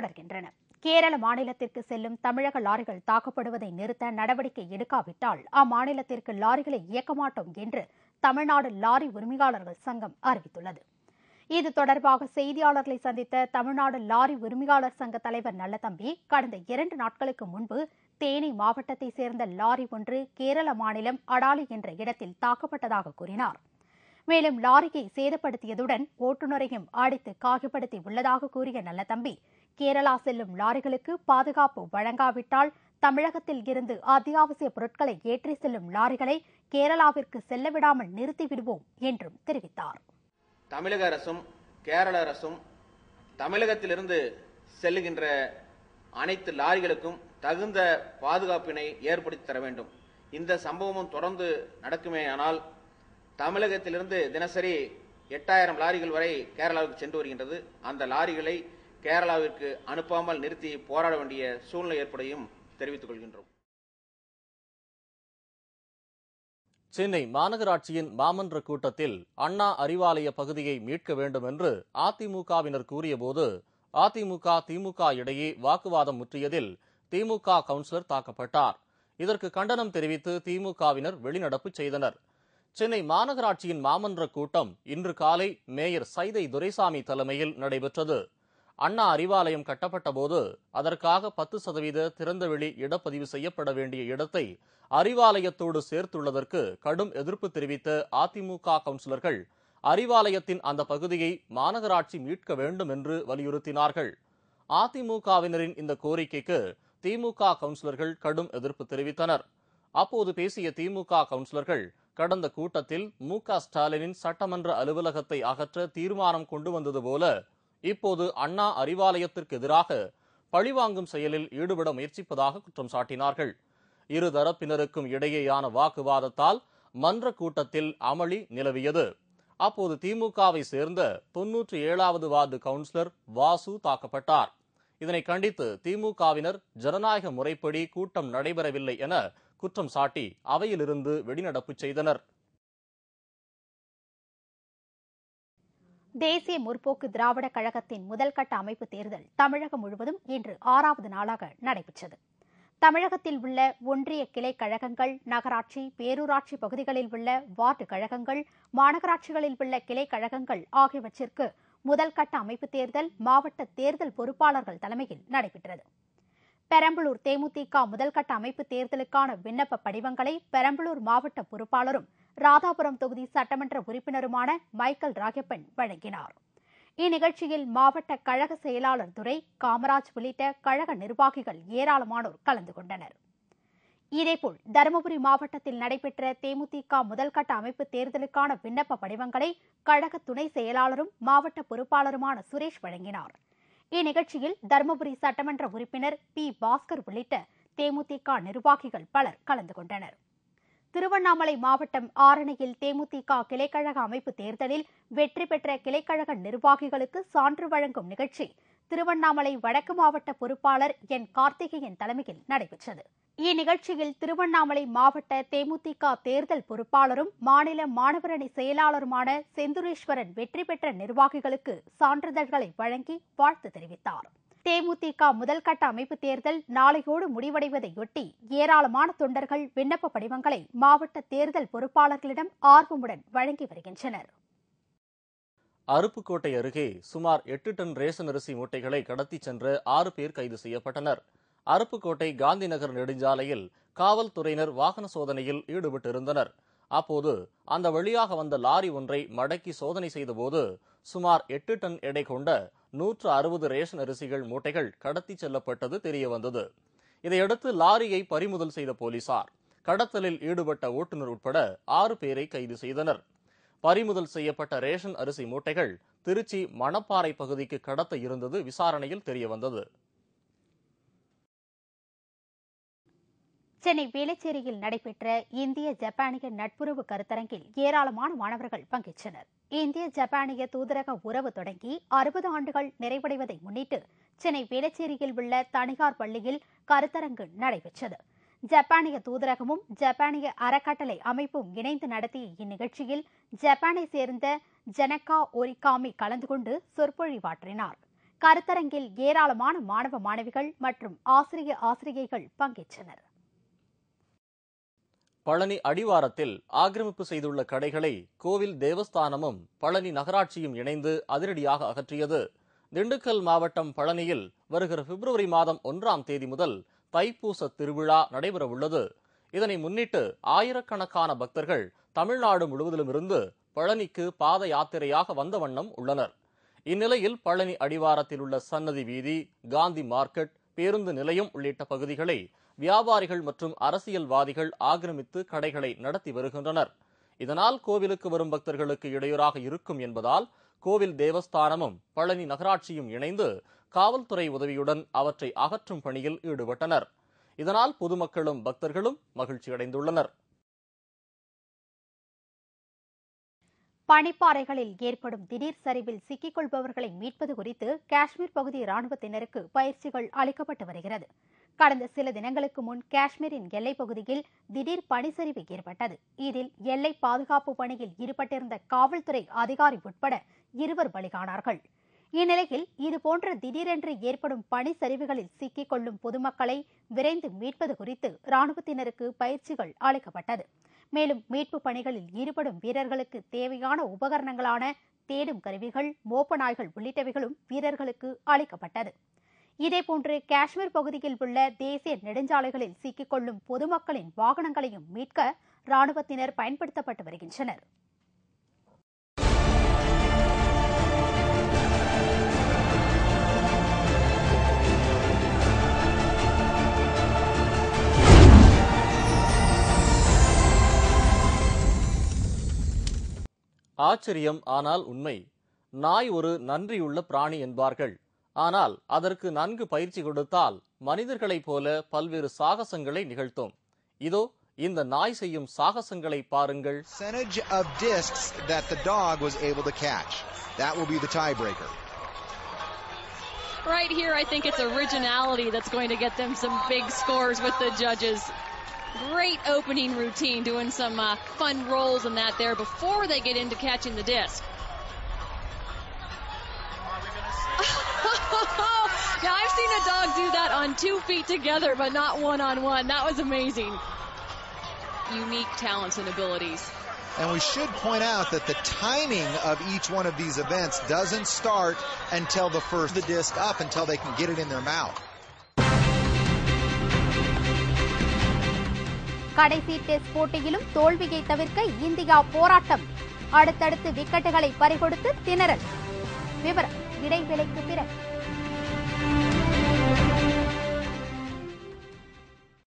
தொடர்கின்றன. கேரள மாநிலத்திற்கு செல்லும் தமிழக லாரிகள் தாக்கப்படுவதை நிறுத்த நடவடிக்கை எடுக்காவிட்டால் அம்மாநிலத்திற்கு லாரிகளை இயக்க மாட்டோம் என்று தமிழ்நாடு லாரி உரிமையாளர்கள் சங்கம் அறிவித்துள்ளது. இது தொடர்பாக செய்தியாளர்களை சந்தித்த தமிழ்நாடு லாரி உரிமையாளர் சங்க தலைவர் நல்லதம்பி, கடந்த 2 நாட்களுக்கு முன்பு தேனி மாவட்டத்தைச் சேர்ந்த லாரி ஒன்று கேரள மாநிலம் அடாலி என்ற இடத்தில் தாக்கப்பட்டதாக கூறினார். மேலும் லாரியை சேதப்படுத்தியதுடன் ஓட்டுநரையும் அடித்து காயப்படுத்தி உள்ளதாக கூறிய நல்லதம்பி, கேரளா செல்லும் லாரிகளுக்கு பாதுகாப்பு வழங்காவிட்டால் தமிழகத்தில் இருந்து அத்தியாவசிய பொருட்களை ஏற்றி செல்லும் லாரிகளை கேரளாவிற்கு செல்லவிடாமல் நிறுத்திவிடுவோம் என்றும் தெரிவித்தார். தமிழக அரசும் கேரள அரசும் தமிழகத்திலிருந்து செல்லுகின்ற அனைத்து லாரிகளுக்கும் தகுந்த பாதுகாப்பினை ஏற்படுத்தி தர வேண்டும். இந்த சம்பவமும் தொடர்ந்து நடக்குமேயானால் தமிழகத்திலிருந்து தினசரி 8000 லாரிகள் வரை கேரளாவுக்கு சென்று வருகின்றது. அந்த லாரிகளை கேரளாவிற்கு அனுப்பாமல் நிறுத்தி போராட வேண்டிய சூழ்நிலை ஏற்படையும் தெரிவித்துக் கொள்கின்றோம். சென்னை மாநகராட்சியின் மாமன்ற கூட்டத்தில் அண்ணா அறிவாலய பகுதியை மீட்க வேண்டும் என்று அதிமுகவினர் கூறியபோது அதிமுக திமுக இடையே வாக்குவாதம் முற்றியதில் திமுக கவுன்சிலர் தாக்கப்பட்டார். இதற்கு கண்டனம் தெரிவித்து திமுகவினர் வெளிநடப்பு செய்தனர். சென்னை மாநகராட்சியின் மாமன்ற கூட்டம் இன்று காலை மேயர் சைதை துரைசாமி தலைமையில் நடைபெற்றது. அண்ணா அறிவாலயம் கட்டப்பட்ட போது அதற்காக 10% திறந்தவெளி இடப்பதிவு செய்யப்பட வேண்டிய இடத்தை அறிவாலயத்தோடு சேர்த்துள்ளதற்கு கடும் எதிர்ப்பு தெரிவித்த அதிமுக கவுன்சிலர்கள் அறிவாலயத்தின் அந்த பகுதியை மாநகராட்சி மீட்க வேண்டும் என்று வலியுறுத்தினார்கள். அதிமுகவினரின் இந்த கோரிக்கைக்கு திமுக கவுன்சிலர்கள் கடும் எதிர்ப்பு தெரிவித்தனர். அப்போது பேசிய திமுக கவுன்சிலர்கள், கடந்த கூட்டத்தில் மு.க.ஸ்டாலினின் சட்டமன்ற அலுவலகத்தை அகற்ற தீர்மானம் கொண்டு வந்தது போல இப்போது அண்ணா அறிவாலயத்திற்கு எதிராக பழிவாங்கும் செயலில் ஈடுபட முயற்சிப்பதாக குற்றம் சாட்டினார்கள். இருதரப்பினருக்கும் இடையேயான வாக்குவாதத்தால் மன்ற கூட்டத்தில் அமளி நிலவியது. அப்போது திமுகவை சேர்ந்த 97வது வார்டு கவுன்சிலர் வாசு தாக்கப்பட்டார். இதனை கண்டித்து திமுகவினர் ஜனநாயக முறைப்படி கூட்டம் நடைபெறவில்லை என குற்றம் சாட்டி அவையிலிருந்து வெளிநடப்பு செய்தனர். தேசிய முற்போக்கு திராவிட கழகத்தின் முதல்கட்ட அமைப்பு தேர்தல் தமிழகம் முழுவதும் இன்று 6வது நாளாக நடைபெற்றது. தமிழகத்தில் உள்ள ஒன்றிய கிளை கழகங்கள், நகராட்சி, பேரூராட்சி பகுதிகளில் உள்ள வார்டு கழகங்கள், மாநகராட்சிகளில் உள்ள கிளை கழகங்கள் ஆகியவற்றிற்கு முதல்கட்ட அமைப்பு தேர்தல் மாவட்ட தேர்தல் பொறுப்பாளர்கள் தலைமையில் நடைபெற்றது. பெரம்பலூர் தேமுதிக முதல்கட்ட அமைப்பு தேர்தலுக்கான விண்ணப்ப படிவங்களை பெரம்பலூர் மாவட்ட பொறுப்பாளரும் ராதாபுரம் தொகுதி சட்டமன்ற உறுப்பினருமான மைக்கேல் ராகப்பன் வழங்கினார். இந்நிகழ்ச்சியில் மாவட்ட கழக செயலாளர் துரை, காமராஜ் உள்ளிட்ட கழக நிர்வாகிகள் ஏராளமானோர் கலந்து கொண்டனர். இதேபோல் தருமபுரி மாவட்டத்தில் நடைபெற்ற தேமுதிக முதல்கட்ட அமைப்பு தேர்தலுக்கான விண்ணப்ப படிவங்களை கழக துணை செயலாளரும் மாவட்ட பொறுப்பாளருமான சுரேஷ் வழங்கினார். இந்நிகழ்ச்சியில் தருமபுரி சட்டமன்ற உறுப்பினர் பி. பாஸ்கர் உள்ளிட்ட தேமுதிக நிர்வாகிகள் பலர் கலந்து கொண்டனர். திருவண்ணாமலை மாவட்டம் ஆரணியில் தேமுதிக கிளைக்கழக அமைப்பு தேர்தலில் வெற்றி பெற்ற கிளைக்கழக நிர்வாகிகளுக்கு சான்று வழங்கும் நிகழ்ச்சி திருவண்ணாமலை வடக்கு மாவட்ட பொறுப்பாளர் என். கார்த்திகேயன் தலைமையில் நடைபெற்றது. இந்நிகழ்ச்சியில் திருவண்ணாமலை மாவட்ட தேமுதிக தேர்தல் பொறுப்பாளரும் மாநில மாணவரணி செயலாளருமான செந்துரேஸ்வரன் வெற்றி பெற்ற நிர்வாகிகளுக்கு சான்றிதழ்களை வழங்கி வாழ்த்து தெரிவித்தார். தேமுதிக முதல்கட்ட அமைப்பு தேர்தல் நாளையோடு முடிவடைவதையொட்டி ஏராளமான தொண்டர்கள் விண்ணப்ப படிவங்களை மாவட்ட தேர்தல் பொறுப்பாளர்களிடம் ஆர்வமுடன் வழங்கி வருகின்றனர். அருப்புக்கோட்டை அருகே சுமார் 8 டன் ரேஷன் அரிசி மூட்டைகளை கடத்திச் சென்ற 6 பேர் கைது செய்யப்பட்டனர். அருப்புக்கோட்டை காந்திநகர் நெடுஞ்சாலையில் காவல்துறையினர் வாகன சோதனையில் ஈடுபட்டிருந்தனர். அப்போது அந்த வழியாக வந்த லாரி ஒன்றை மடக்கி சோதனை செய்தபோது சுமார் 8 டன் எடை கொண்ட 160 ரேஷன் அரிசிகள் மூட்டைகள் கடத்திச் செல்லப்பட்டது தெரியவந்தது. இதையடுத்து லாரியை பறிமுதல் செய்த போலீசார் கடத்தலில் ஈடுபட்ட ஓட்டுநர் உட்பட 6 பேரை கைது செய்தனர். பறிமுதல் செய்யப்பட்ட ரேஷன் அரிசி மூட்டைகள் திருச்சி மணப்பாறை பகுதிக்கு கடத்த இருந்தது விசாரணையில் தெரியவந்தது. சென்னை வேளச்சேரியில் நடைபெற்ற இந்திய ஜப்பானிய நட்புறவு கருத்தரங்கில் ஏராளமான மாணவர்கள் பங்கேற்றனர். இந்திய ஜப்பானிய தூதரக உறவு தொடங்கி 60 ஆண்டுகள் நிறைவடைவதை முன்னிட்டு சென்னை வேளச்சேரியில் உள்ள தனியார் பள்ளியில் கருத்தரங்கு நடைபெற்றது. ஜப்பானிய தூதரகமும் ஜப்பானிய அறக்கட்டளை அமைப்பும் இணைந்து நடத்திய இந்நிகழ்ச்சியில் ஜப்பானை சேர்ந்த ஜனகா ஓரிகாமி கலந்து கொண்டு சொற்பொழிவாற்றினார். கருத்தரங்கில் ஏராளமான மாணவ மாணவிகள் மற்றும் ஆசிரியைகள் பங்கேற்றனர். பழனி அடிவாரத்தில் ஆக்கிரமிப்பு செய்துள்ள கடைகளை கோவில் தேவஸ்தானமும் பழனி நகராட்சியும் இணைந்து அதிரடியாக அகற்றியது. திண்டுக்கல் மாவட்டம் பழனியில் வருகிற பிப்ரவரி மாதம் 1ஆம் தேதி முதல் தைப்பூச திருவிழா நடைபெறவுள்ளது. இதனை முன்னிட்டு ஆயிரக்கணக்கான பக்தர்கள் தமிழ்நாடு முழுவதிலுமிருந்து பழனிக்கு பாத யாத்திரையாக வந்த வண்ணம் உள்ளனர். இந்நிலையில் பழனி அடிவாரத்தில் உள்ள சன்னதி வீதி, காந்தி மார்க்கெட், பேருந்து நிலையம் உள்ளிட்ட பகுதிகளை வியாபாரிகள் மற்றும் அரசியல்வாதிகள் ஆக்கிரமித்து கடைகளை நடத்தி வருகின்றனர். இதனால் கோவிலுக்கு வரும் பக்தர்களுக்கு இடையூறாக இருக்கும் என்பதால் கோவில் தேவஸ்தானமும் பழனி நகராட்சியும் இணைந்து காவல்துறை உதவியுடன் அவற்றை அகற்றும் பணியில் ஈடுபட்டனர். இதனால் பொதுமக்களும் பக்தர்களும் மகிழ்ச்சியடைந்துள்ளனர். பனிப்பாறைகளில் ஏற்படும் திடீர் சரிவில் சிக்கிக் கொள்பவர்களை மீட்பது குறித்து காஷ்மீர் பகுதி ராணுவத்தினருக்கு பயிற்சிகள் அளிக்கப்பட்டு வருகிறது. கடந்த சில தினங்களுக்கு முன் காஷ்மீரின் எல்லைப் பகுதியில் திடீர் பனிச்சரிவு ஏற்பட்டது. இதில் எல்லை பாதுகாப்பு பணியில் ஈடுபட்டிருந்த காவல்துறை அதிகாரி உட்பட 2 பலியானார்கள். இந்நிலையில் இதுபோன்ற திடீரென்று ஏற்படும் பனிச்சரிவுகளில் சிக்கிக் கொள்ளும் பொதுமக்களை விரைந்து மீட்பது குறித்து ராணுவத்தினருக்கு பயிற்சிகள் அளிக்கப்பட்டது. மேலும் மீட்பு பணிகளில் ஈடுபடும் வீரர்களுக்கு தேவையான உபகரணங்களான தேடும் கருவிகள், மோப்ப நாய்கள் உள்ளிட்டவைகளும் வீரர்களுக்கு அளிக்கப்பட்டது. இதேபோன்று காஷ்மீர் பகுதியில் உள்ள தேசிய நெடுஞ்சாலைகளில் சிக்கிக் கொள்ளும் பொதுமக்களின் வாகனங்களையும் மீட்க ராணுவத்தினர் பயன்படுத்தப்பட்டு வருகின்றனர். ஆச்சரியம், ஆனால் உண்மை. நாய் ஒரு நன்றியுள்ள பிராணி என்பார்கள். ஆனால் அதற்கு நன்கு பயிற்சி கொடுத்தால் மனிதர்களைப் போல பல்வேறு சாகசங்களை நிகழ்த்தும். இதோ இந்த நாய் செய்யும் சாகசங்களை பாருங்கள். Percentage of discs that the dog was able to catch. That will be the tiebreaker. Right here, I think it's originality that's going to get them some big scores with the judges. Great opening routine, doing some fun rolls and that there before they get into catching the disc. Now, I've seen a dog do that on 2 feet together, but not one-on-one. That was amazing. Unique talents and abilities. And we should point out that the timing of each one of these events doesn't start until the first the disc up, until they can get it in their mouth. கடைசி test போட்டியிலும் தோல்வியை தவிர்க்க India போராட்டம். அடுத்தடுத்து விக்கெட்டுகளை பறிகொடுத்து திணறல். விவரம் இடைவேளைக்கு பிறகு.